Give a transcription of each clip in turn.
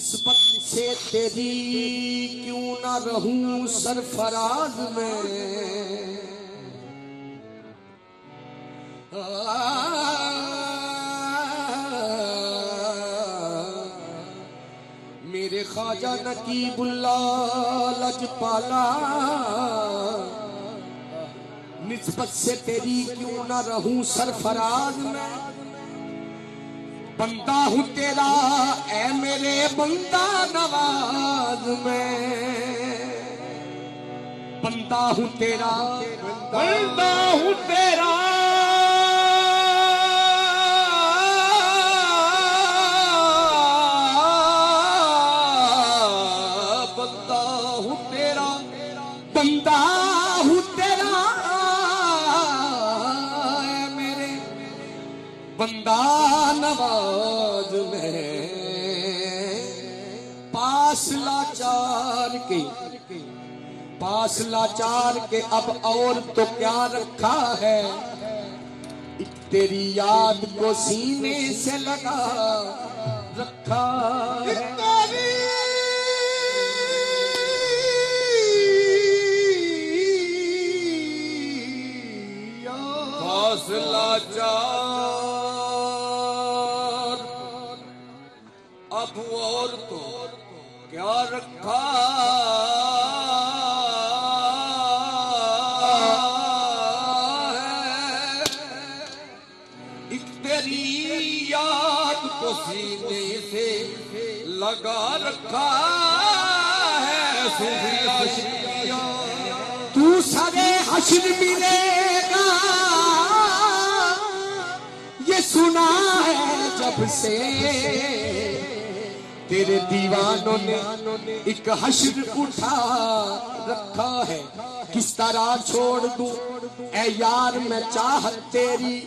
निस्बत से तेरी क्यों ना रहूं सरफराज में, मेरे ख्वाजा नकीबुल्लाह लजपाला, निस्बत से तेरी क्यों ना रहूं सरफराज में। बंदा हूं तेरा ऐ मेरे बंदा नवाज में, बंदा हूं तेरा बंदा हूं तेरा, बंदा हूं तेरा, बंदा हूं तेरा ऐ मेरे बंदा नवाज में। पास लाचार के अब और तो क्या रखा है, तेरी याद को सीने से लगा रखा है। पास लाचार अब और तो क्या रखा है, एक तेरी याद को सीने से लगा रखा है। तू सरे हश्र मिलेगा ये सुना है जब से, तेरे दीवानों ने एक हश्र उठा रखा है। किस तरह छोड़ दूं ऐ यार मैं चाहत तेरी,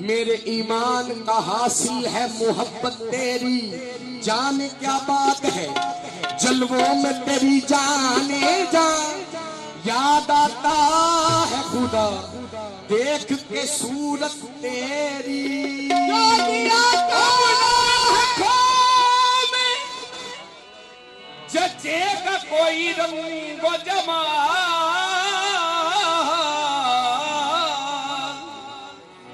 मेरे ईमान का हासिल है मोहब्बत तेरी। जाने क्या बात है जलवों में तेरी जाने जा, याद आता है खुदा देख के सूरत तेरी। जचेगा कोई रंग जमाल,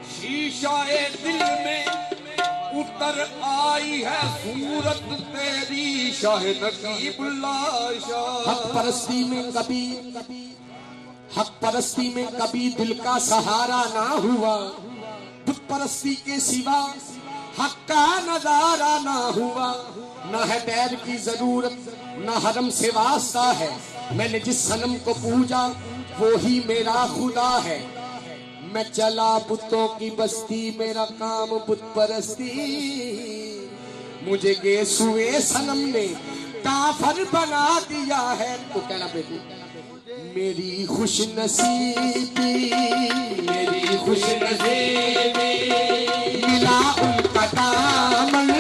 शीशाए दिल में उतर आई है सूरत तेरी। शाह नकीबुल्लाह शाह। हक परस्ती में कभी दिल का सहारा ना हुआ, बुत परस्ती के सिवा हक का नजारा ना हुआ। न है पैर की जरूरत न हरम से वास्ता है, मैंने जिस सनम को पूजा वो ही मेरा खुदा है। मैं चला बुतों की बस्ती मेरा काम बुत परस्ती, मुझे गेसुए सनम ने काफर बना दिया है। तो कहना बेटी मेरी खुश नसीबी, मेरी खुश नसीबी मिला उनका दामन,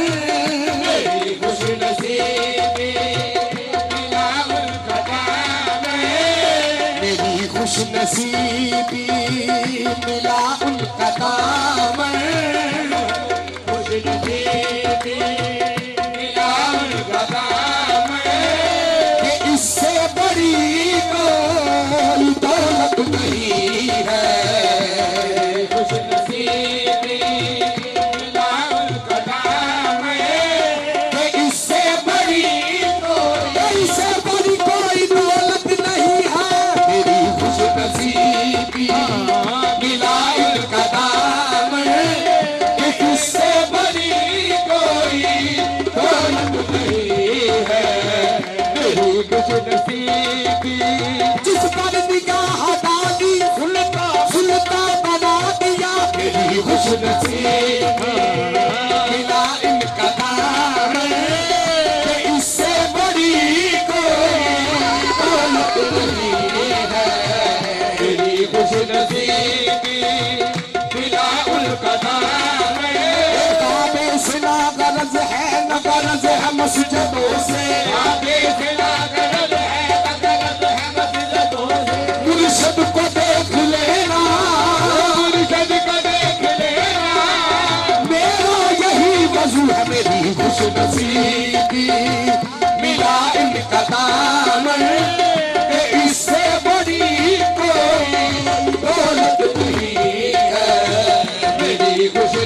मेरी खुश नसीबी मिला उनका दामन, मेरी खुश नसीबी मिला उनका दामन, खुश नसीबी मिला उनका दामन। कि इससे बड़ी कोई दौलत नहीं है, खुश नसीबी मिला उनका दामन। कि इससे बड़ी कोई दौलत नहीं है, मेरी खुश नसीबी मिला उनका दामन। कि इससे बड़ी कोई दौलत नहीं है, मेरी खुश नसीबी। जिस पर निगाह डाली सुलता बना दिया, मेरी खुश नसीबी मिला इनका दामन। कि इससे बड़ी कोई दौलत नहीं है, मेरी खुश नसीबी मिला उनका दामन। काबे से ना गरज है न गरज है मस्जिदों से, काबे से ना गरज है न गरज है मस्जिदों से। मुर्शिद को देख लेना, मुर्शिद को देख लेना, मेरा यही वजू है मेरी खुश नसीबी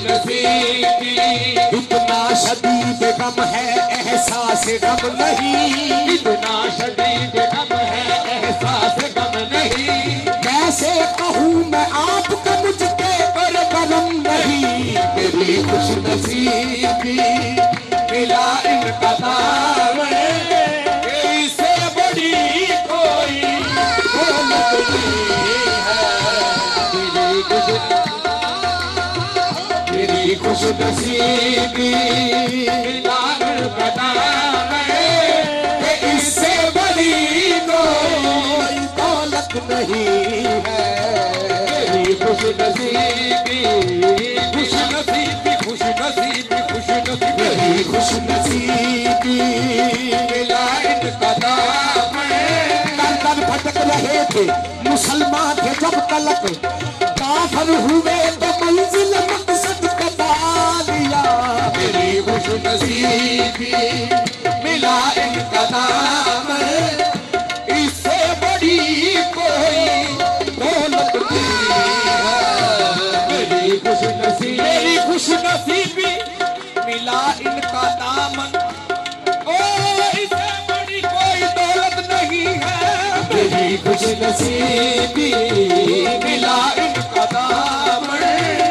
नसीबी। इतना शदीद गम है एहसास गम नहीं, इतना शदीद गम है एहसास गम नहीं। कैसे कहूँ मैं आपका मुझके पर करम नहीं। मेरी खुश नसीबी मिला इनका नाम है, इससे बड़ी कोई दौलत नहीं है। मेरी खुश नसीबी मिला इनका नाम है, इससे बड़ी कोई दौलत नहीं है। मेरी खुश नसीबी, खुश नसीबी, खुश नसीबी, खुश नसीबी, मेरी खुश नसीबी मिला इनका नाम है। दर भटक रहे थे मुसलमान थे जब तलक, काफिर हुए तो मंजिल मकसद बता दिया। मेरी खुश नसीबी मिला इनका नाम है, इससे बड़ी कोई दौलत नहीं है। मेरी खुश नसीबी, मेरी खुश नसीबी मिला इनका दामन, ओ इससे बड़ी कोई दौलत नहीं है। मेरी खुश नसीबी मिला इनका दामन,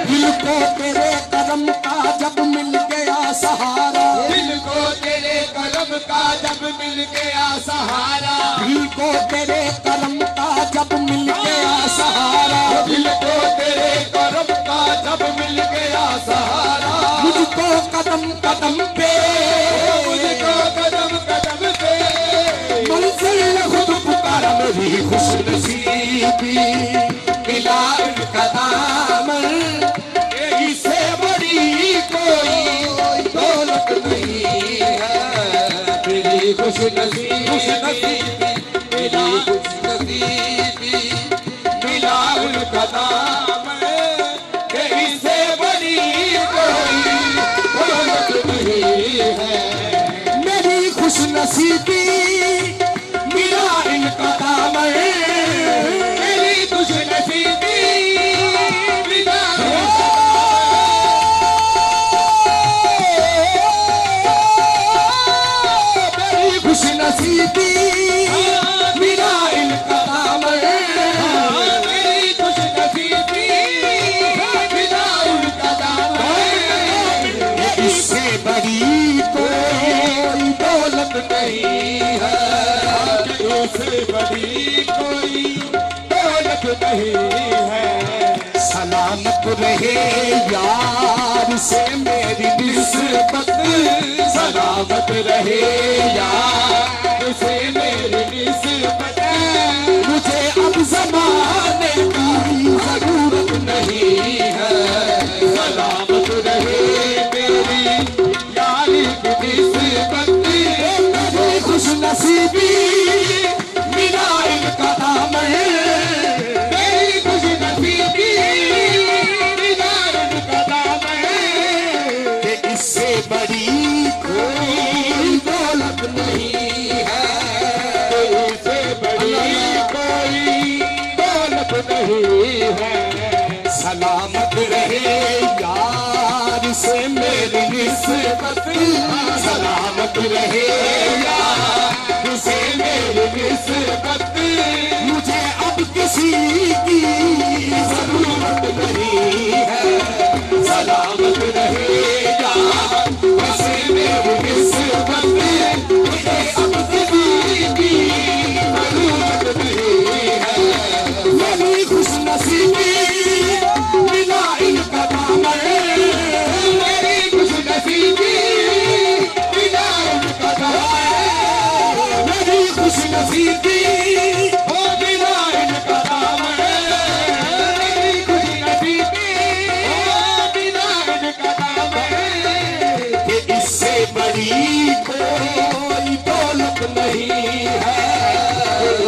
दिल को तेरे करम का जब मिल गया सहारा, दिल को तेरे करम का जब मिल गया सहारा, दिल को तेरे करम का जब मिल गया सहारा, दिल को तेरे करम का जब मिल गया सहारा। मुझको कदम कदम पे, मुझको कदम कदम पे मंजिल खुद पुकारा। मेरी खुश नसीबी मिला इनका दामन, इससे बड़ी कोई दौलत नहीं है। मेरी खुश नसीबी, खुश नसीबी, मेरी खुश नसीबी मिला उनका दामन, इससे बड़ी कोई दौलत नहीं है। मेरी खुश नसीबी मिला इनका दामन, मेरी खुश नसीबी मिला मेरी खुश नसीबी मिला इनका दामन, मेरी खुश नसीबी मिला इनका दामन, इससे बड़ी कोई दौलत नहीं है। इससे बड़ी कोई दौलत नहीं है। सलामत रहे यार से मेरी निस्बत, सलामत रहे यार से मेरी निस्बत, मुझे अब ज़माने की जरूरत नहीं है। सलामत रहे मेरी यारी की निस्बत, मेरी खुश नसीबी मिला इनका दामन, मेरी खुश नसीबी मिला इनका दामन, इससे बड़ी कोई दौलत नहीं है। इससे बड़ी कोई दौलत नहीं है। सलामत रहे यार से मेरी निस्बत, सलामत रहे यार से मेरी निस्बत, मुझे अब किसी की जरूरत नहीं है। सलामत रहे यार से मेरी निस्बत, मुझे अब किसी की जरूरत नहीं है। मेरी खुश नसीबी मिला इनका दामन, मेरी खुश नसीबी मिला इनका दामन, मेरी खुश नसीबी हो मिला इनका दामन, मेरी खुश नसीबी हो मिला इनका दामन, इससे बड़ी कोई दौलत नहीं है।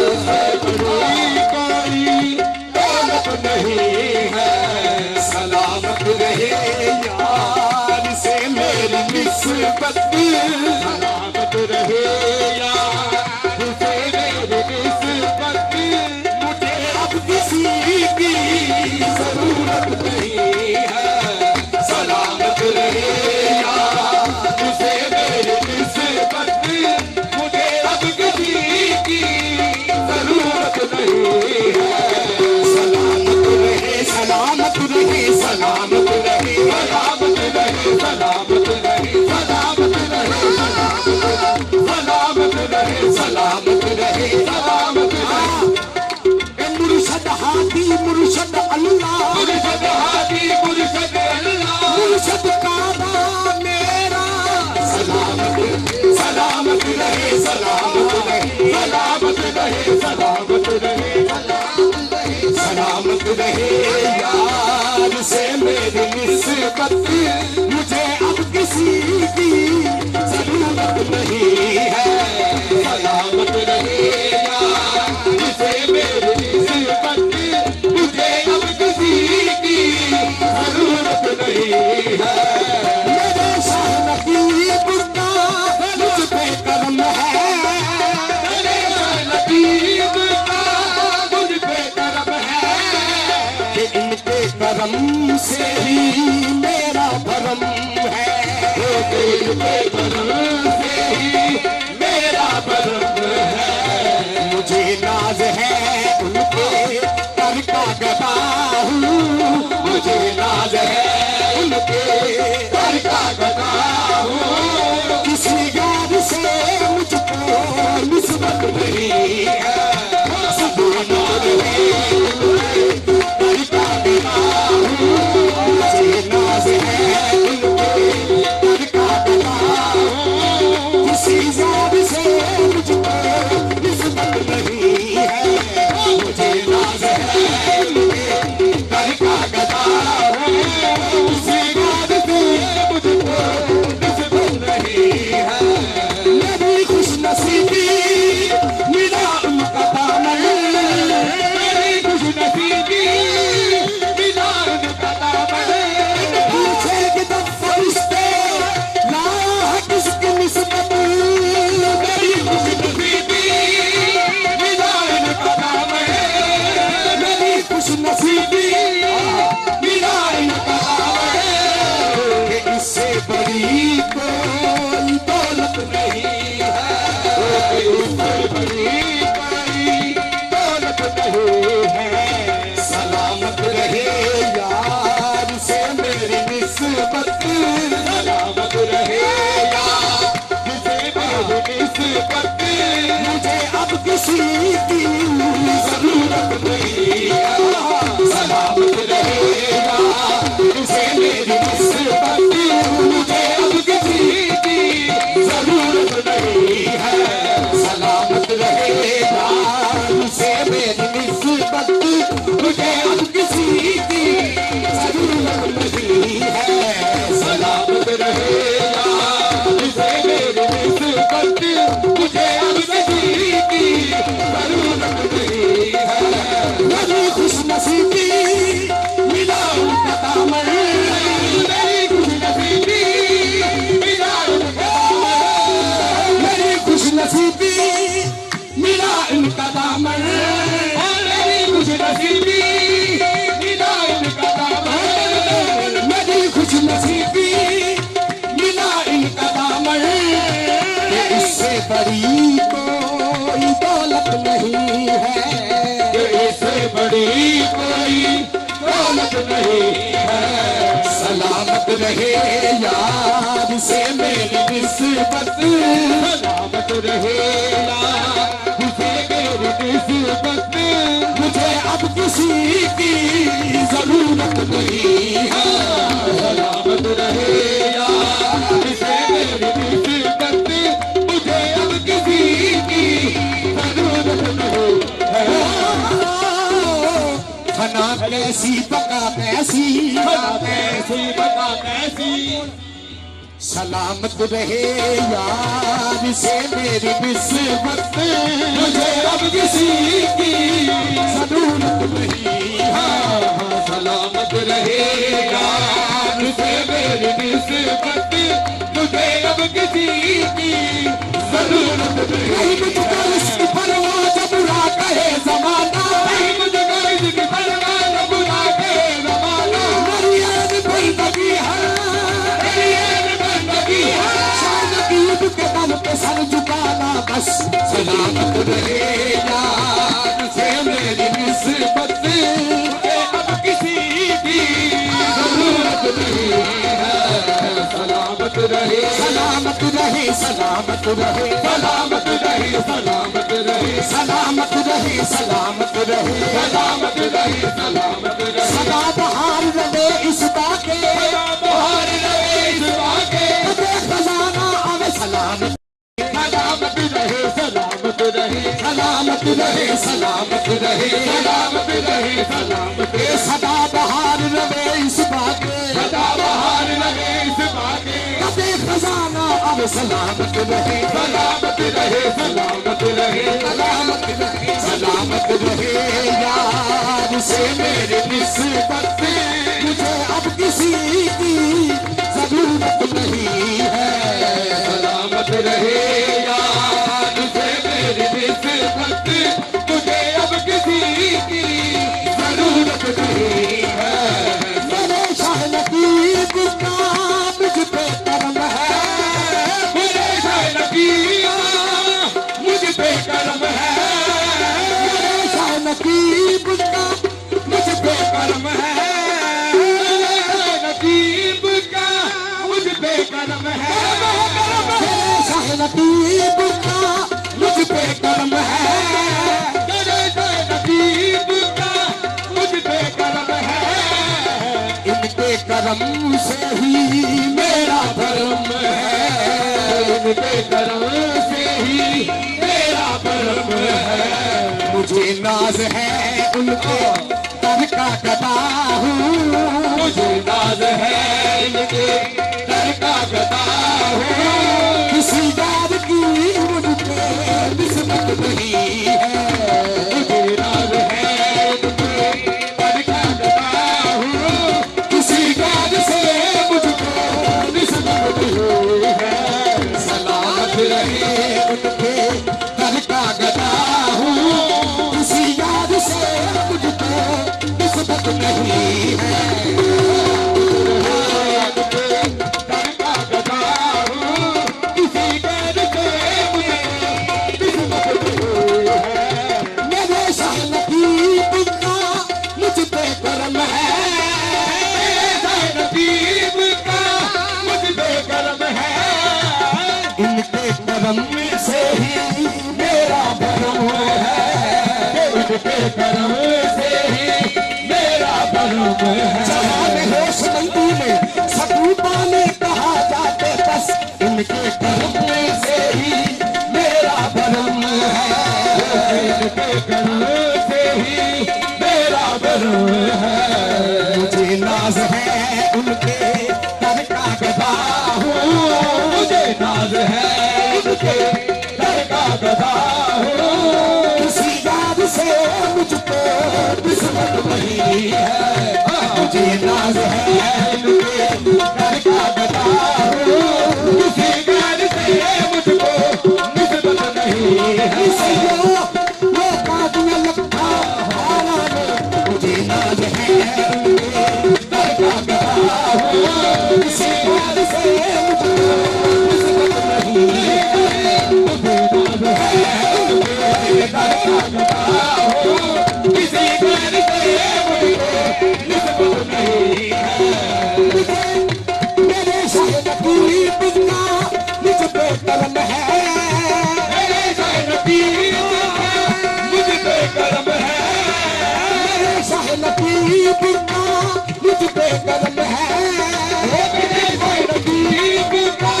इससे बड़ी कोई दौलत नहीं है। सलामत रहे यार से मेरी निस्बत, सलामत रहे यार से मेरी निस्बत, मुझे अब किसी की जरूरत नहीं है। निस्बत, मुझे अब किसी की जरूरत नहीं है। सलामत रहे यार जिसे मेरी निस्बत, मुझे अब किसी की जरूरत नहीं है। मेरे शाह नकीब का मुझ पे करम है, मेरे शाह नकीब का मुझ पे करम है, कि इनके करम से ही मेरा भरम है। इनके करम से ही मेरा भरम है। मुझे नाज है उनके कर का गदा हूँ, मुझे नाज है उनके कर का गदा हूँ। किसी यार से मुझको निस्बत नहीं है। सभी नाज है उनके कर का गदा हूँ, मुझे नाज है उनके कर का गदा हूँ। किसी यार से मुझको निस्बत नहीं है। मुझे नाज है उनके कर का गदा हूँ, किसी यार से मुझको निस्बत नहीं है। मेरी खुशनसीबी मिला उनका दामन, मेरी खुशनसीबी मिला उनका दामन। पूछे कि जब फरिश्ते लाया है किसकी निस्बत, मेरी खुशनसीबी मिला उनका दामन, मेरी खुशनसीबी मिला उनका दामन। कि इससे बड़ी कोई दौलत नहीं है, इससे बड़ी कोई दौलत नहीं है। सलामत रहे यार से मेरी निस्बत, सलामत रहे यार से मेरी निस्बत, मुझे अब किसी की जरूरत नहीं है। सलामत रहे यार से मेरी निस्बत, मुझे अब किसी की जरूरत नहीं है। सलामत रहे यार से मेरी निस्बत, मुझे अब किसी की जरूरत नहीं है। सलामत रहे यार से मेरी निस्बत, मुझे अब किसी की जरूरत नहीं है। मेरी खुशनसीबी मिला उनका दामन, मेरी खुशनसीबी मिला उनका दामन, मेरी खुशनसीबी मिला उनका दामन, मेरी खुशनसीबी मिला उनका दामन, मेरी खुशनसीबी मिला इनका दामन। कि इससे बड़ी कोई दौलत नहीं है, कि इससे बड़ी कोई दौलत नहीं है। सलामत रहे यार से मेरी निस्बत, सलामत रहे यार से मेरी निस्बत, मुझे अब किसी की जरूरत नहीं है। सलामत रहे यार से मेरी निस्बत, मुझे अब किसी की जरूरत नहीं है। फना कैसी बका कैसी, फना कैसी बका कैसी, सलामत रहे यार से मेरी निस्बत, मुझे अब किसी की जरूरत नहीं है। सलामत रहे यार से मेरी निस्बत, मुझे अब किसी की जरूरत नहीं। मुझको इसकी परवाह जब बुरा कहे जमाना, मुझको इसकी परवाह जब बुरा कहे जमाना। मेरी ऐन बंदगी है, मेरी ऐन बंदगी है, शान की ईद के दम पे सर झुकाना बस। सलामत रहे यार से मेरी निस्बत, मुझे अब किसी की जरूरत नहीं है। सलामत रहे, सलामत रहे, सलामत रहे, सलामत रहे, सलामत रहे, सलामत रहे, सलामत रहे, सलामत रहे, सलामत रहे। सदा बहार रहे इस बाके, बहार रहे इस बाके, खजाना आवे सलामत, सलामत रहे, सलामत सलामत रहे, सलामत रहे, सलामत रहे, सलामत रहे, सलामत रहे। सदा बहार रहे इस बागे, सदा बहार रहे इस बागे, कभी खजाना अब सलामत रहे, सलामत रहे, सलामत रहे, सलामत रहे, सलामत रहे। यार से मेरी निस्बत मुझे अब किसी की जरूरत नहीं है। सलामत रहे यार से मेरी निस्बत मुझे अब किसी की जरूरत नहीं है। मेरे शाह नकीब का मुझ पे करम है, मेरे शाह नकीब मुझ पे करम है, मेरे शाह नकीब का मुझ पे करम है, नकीब का मुझ पे करम है, मेरे शाह नकीब का मुझ पे करम है, मेरे शाह नकीब का मुझ पे करम है। इनके करम से ही मेरा धर्म है, इनके करम से ही मेरा धर्म है। मुझे नाज है उनके दर का गदा हूँ, मुझे नाज है इनके दर का गदा हूँ। किसी यार की मुझ पे निस्बत नहीं है, मुझे नाज है इनके दर का गदा हूँ। किसी यार से मुझको निस्बत नहीं है। सलामत रहे उनके दर का गदा हूँ, किसी यार से मुझको निस्बत नहीं है। दर का गदा हूँ, किसी यार से मुझको निस्बत नहीं है। मेरे शाह नकीब का मुझ पे करम है, मेरे शाह नकीब का मुझ पे करम है। इनके करम से ही मेरा भरम है, इनके करम से ही मेरा भरम है। जवान होश मंदी में सतूबा ने कहा जाते बस, इनके करम से ही मेरा भरम है, इनके करम से ही मेरा भरम है। मुझे नाज है उनके दर का गदा हूँ, मुझे नाज है उनके दर का गदा हूँ। किसी याद से मुझको निस्बत नहीं है, मुझे नाज है उनके दर का गदा हूँ। किसी याद से मुझको निस्बत नहीं है। वो कादिया लखा हारा में, मुझे नाज है उनके दर का गदा हूँ। किसी याद से मुझको निस्बत नहीं है, मुझे नाज है उनके दर का गदा हूँ। किसी याद से मुझको निस्बत नहीं है। मेरे शाह नकीब का मुझ पे करम है, मेरे शाह नकीब का मुझ पे करम है, मेरे शाह नकीब का मुझ पे करम है, मेरे शाह नकीब का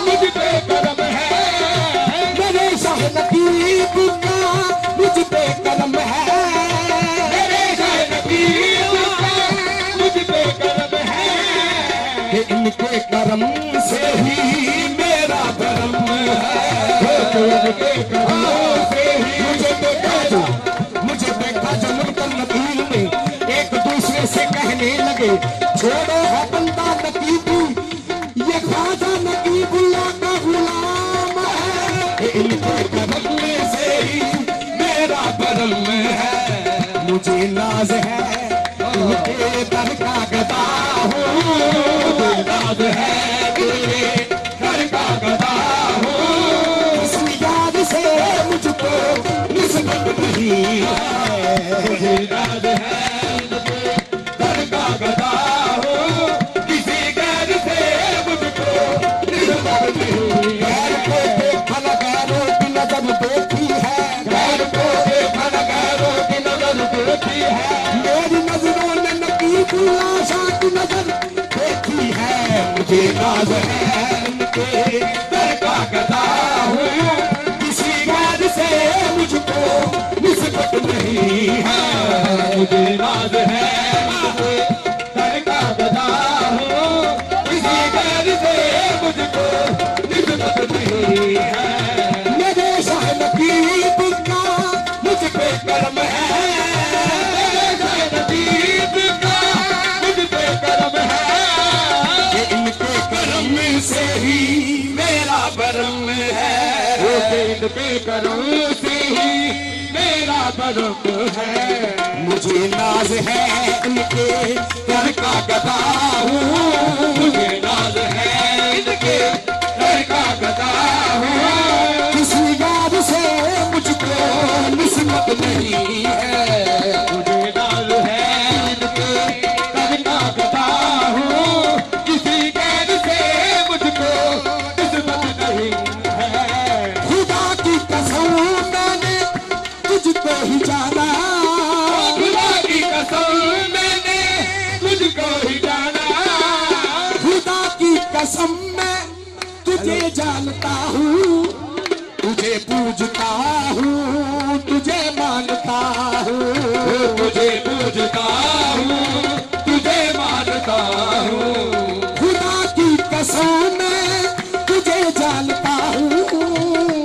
मुझ पे करम है, मेरे शाह नकीब का मुझ पे करम है, मेरे शाह नकीब का मुझ पे करम है। इनके करम से ही मेरा धर्म है, इनके करम से ही मुझे देखा जमुनकर नबील में एक दूसरे से कहने लगे, छोड़ो है बंदा नकीबी, ये ख्वाजा नकीबुल्लाह का गुलाम है। इनके करम से ही मेरा धर्म है, मुझे नाज है उनके दर का गदा हूँ, मुझे नाज है उनके दर का गदा हूँ। किसी याद से मुझको निस्बत नहीं है, मुझे नाज है उनके दर का गदा हूँ। किसी याद से मुझको निस्बत नहीं है। गैर को देखा न गैरों की नजर देखी है, गैर को देखा न गैरों की नजर देखी है। मेरी नजरों ने नकीबुल्लाह शाह की नजर देखी है, मुझे नाज है उनके दर का गदा हूँ। किसी याद से निस्बत नहीं है। मुझे नाज है मुझे घर का गदा हो, किसी गैर से मुझको निस्बत नहीं है। मेरे शाह नकीब का मुझ पे करम है, मेरे शाह नकीब का मुझ पे करम है, कि इनके करम से ही मेरा बरम है, इनके करम से ही मेरा बरम है। मुझे नाज है इनके घर का गदा हूँ, मुझे नाज है इनके घर का गदा हूँ, किसी याद से मुझको निस्बत नहीं है। मुझे नाज है इनके घर का गदा हूँ, किसी याद से मुझको निस्बत नहीं है। खुदा की कसम मैंने तुझको ही जाना, खुदा की कसम मैंने तुझको ही जाना, खुदा की कसम मैं तुझे जानता हूँ, तुझे पूजता हूँ, तुझे मानता हूँ, तुझे पूजता हूँ, तुझे मानता हूँ। खुदा की कसम मैं तुझे जानता हूँ,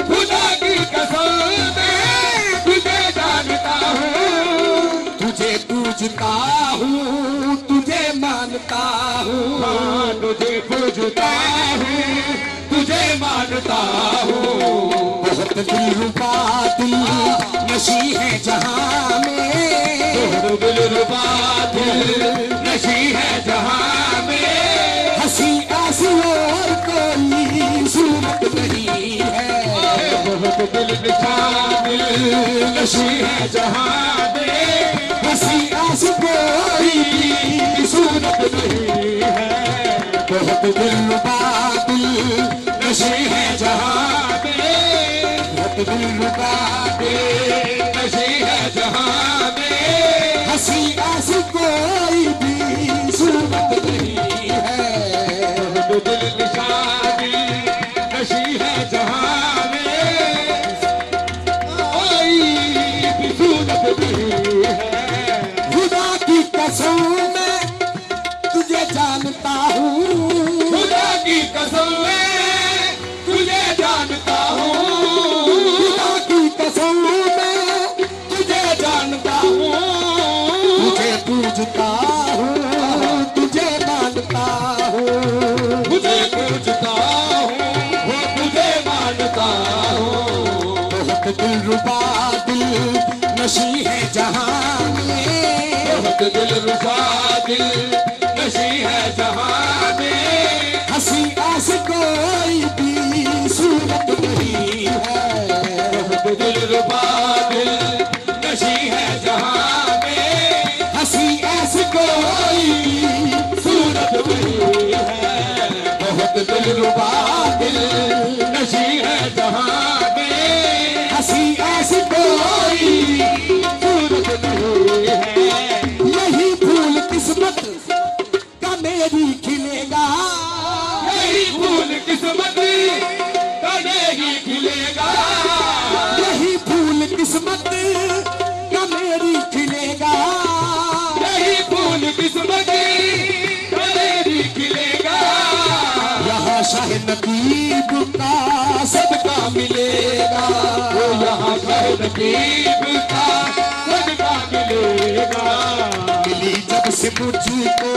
खुदा की कसम मैं तुझे जानता हूँ, तुझे पूजता हूँ, तुझे मानता हूँ, तुझे पूजता हूँ, तुझे मानता हूँ। बहुत दिलरुबा दिल नशी है जहाँ में, बहुत दिलरुबा दिल नशी है जहाँ में, हंसी ऐसी और कोई सूरत नहीं है। बहुत दिल दिल नशी है जहाँ में, हंसी ऐसी कोई सूरत नहीं है। बहुत दिलरुबा दिल नशी है जहाँ में, बहुत दिलरुबा दिल नशी है जहाँ में, हंसी ऐसी कोई भी सूरत नहीं है। बहुत दिल निशानी नशी है जहाँ में, कोई भी सूरत नहीं है। खुदा की कसम मैं तुझे जानता हूँ, खुदा की कसम मैं तुझे जानता हूँ, खुदा की कसम मैं तुझे जानता हूँ, तुझे पूजता हूँ, तुझे मानता हूँ, तुझे पूजता हूँ, तुझे मानता हूँ। बहुत दिलरुबा दिल नशी है जहाँ में, बहुत दिलरुबा दिल नशी है जहाँ में, हंसी ऐसी कोई भी सूरत नहीं है। बहुत दिलरुबा दिल नशी है जहाँ में, हंसी ऐसी कोई सूरत नहीं है। बहुत दिलरुबा दिल नशी है जहाँ में, हंसी ऐसी कोई सूरत नहीं है। यही फूल किस्मत का मेरी खिलेगा, यही फूल किस्मत का मेरी खिलेगा, यही फूल किस्मत का मेरी खिलेगा, यही फूल किस्मत का मेरी खिलेगा। यहाँ शाह नकीब का सदका मिलेगा, वो यहाँ शाह नकीब का सदका मिलेगा। मिली जब से मुझको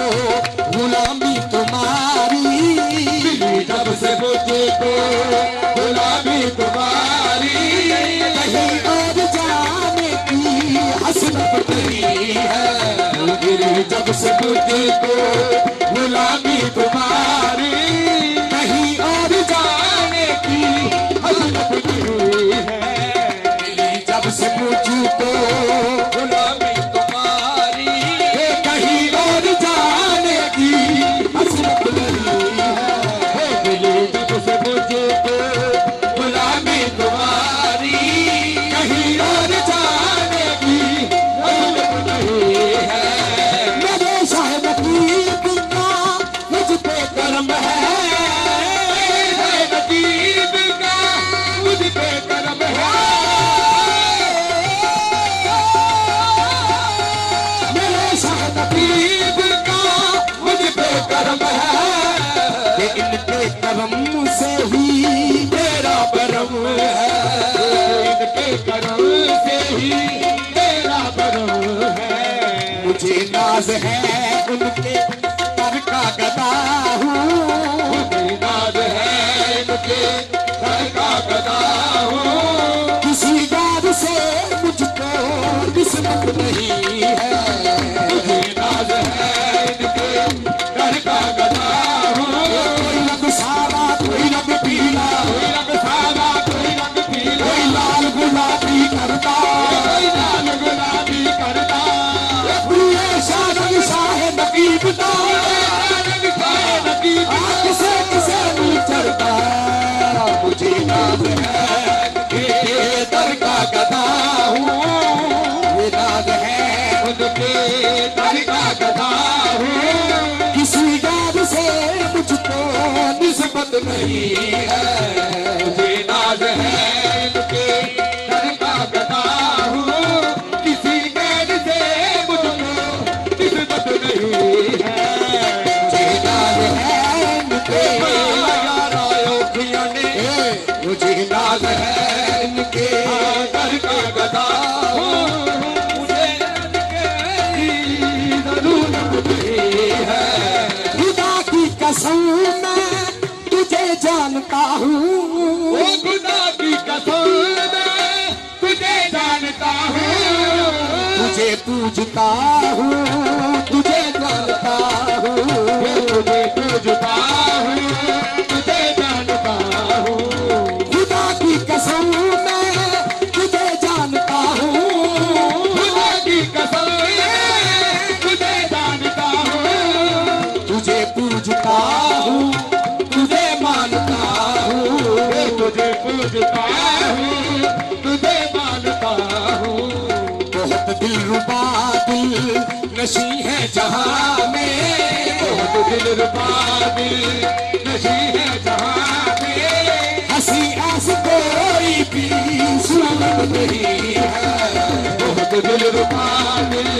गुलामी तुम्हारी, मिली जब से मुझको गुलामी तुम्हारी, कहीं और जाने की हसरत नहीं है। मिली जब से मुझको गुलामी तुम्हारी, कहीं और जाने की हसरत नहीं है। मिली जब से मुझको गुलामी तुम्हारी, कहीं और जाने की हसरत नहीं है। मिली जब से मुझको गुलामी तुम्हारी, कहीं और जाने की हसरत नहीं है। मेरे शाह नकीब का मुझ पे करम है, नकीब का मुझ पे करम है, कि इनके करम से ही तेरा करम है, इनके करम से ही तेरा करम है। मुझे नाज है उनके दर का गदा हूँ, मुझे नाज है इनके दर का गदा हूँ। किसी गार से मुझको निस्बत नहीं है, मुझे नाज है इनके दर का गदा हूँ। कोई रंग सादा कोई रंग पीला, कोई रंग सादा कोई रंग पीला, कोई लाल गुलाबी करता, कोई लाल गुलाबी करता। शाह नकीबता किसे किसे नहीं चढ़ता। मुझे नाज है उनके दर का गदा हूँ, ये नाज है उनके दर का गदा हूँ। किसी याद से मुझको निस्बत नहीं है, मुझे नाज है उनके दर का गदा हूँ। किसी याद से मुझको निस्बत नहीं है, मुझे नाज है उनके मुझे नाज है इनके दर का गदा हूँ। मुझे जरूरत नहीं है। खुदा की कसम मैं तुझे जानता हूँ, ओ खुदा की कसम मैं तुझे जानता हूँ। तुझे पूजता हूँ तुझे जानता हूँ, तुझे पूजता हूँ तुझे जानता हूँ। खुदा की कसम मैं तुझे जानता हूँ, खुदा की कसम मैं तुझे जानता हूँ। तुझे पूजता हूँ तुझे मानता हूँ, तुझे पूजता हूँ तुझे मानता हूँ। बहुत दिलरुबा दिल नशी है जहाँ में, बहुत दिलरुबा दिल नशी है जहाँ में। हंसी ऐसी कोई भी सूरत नहीं है, बहुत दिलरुबा दिल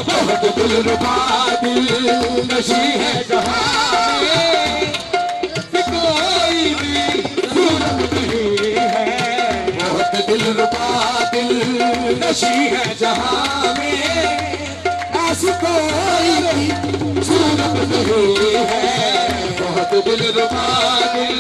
बहुत दिलरुबा दिल नशी है जहाँ में। कोई भी सूरत नहीं है, बहुत दिलरुबा दिल नशी है जहाँ में। ऐसी कोई भी सूरत नहीं है, बहुत दिलरुबा दिल